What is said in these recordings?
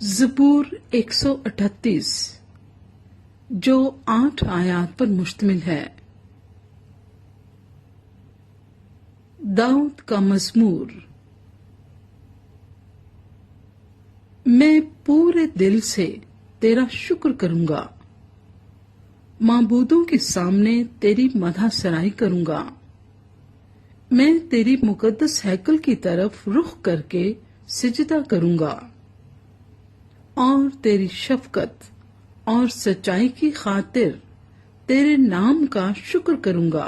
ज़बूर 138 जो 8 आयात पर मुश्तमिल है। दाऊद का मज़मूर। मैं पूरे दिल से तेरा शुक्र करूंगा, माबूदों के सामने तेरी मदह सराई करूंगा। मैं तेरी मुकद्दस हैकल की तरफ रुख करके सिजदा करूंगा और तेरी शफकत और सच्चाई की खातिर तेरे नाम का शुक्र करूंगा,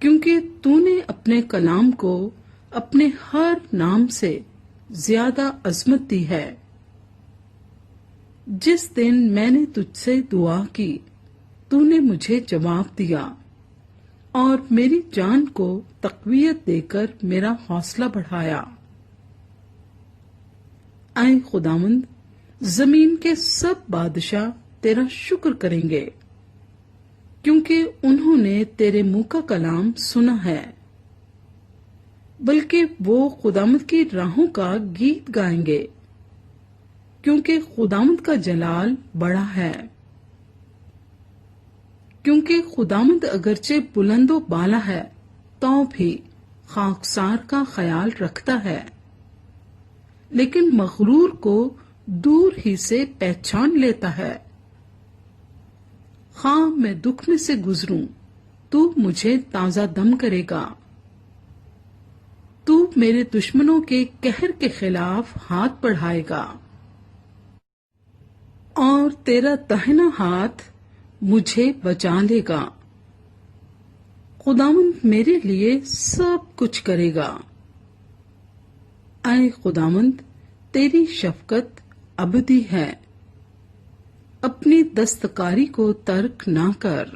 क्योंकि तूने अपने कलाम को अपने हर नाम से ज्यादा अजमत दी है। जिस दिन मैंने तुझसे दुआ की, तूने मुझे जवाब दिया और मेरी जान को तक़वियत देकर मेरा हौसला बढ़ाया। ऐ खुदावंद, जमीन के सब बादशाह तेरा शुक्र करेंगे, क्योंकि उन्होंने तेरे मुंह का कलाम सुना है। बल्कि वो खुदावंद की राहों का गीत गाएंगे, क्योंकि खुदावंद का जलाल बड़ा है। क्योंकि खुदावंद अगरचे बुलंदो बाला है, तो भी खाकसार का ख्याल रखता है, लेकिन मगरूर को दूर ही से पहचान लेता है। हाँ, मैं दुख में से गुजरूं, तू मुझे ताजा दम करेगा। तू मेरे दुश्मनों के कहर के खिलाफ हाथ बढ़ाएगा और तेरा दाहिना हाथ मुझे बचा लेगा। खुदावंद मेरे लिए सब कुछ करेगा। ऐ खुदावंद, तेरी शफकत अबदी है, अपनी दस्तकारी को तर्क ना कर।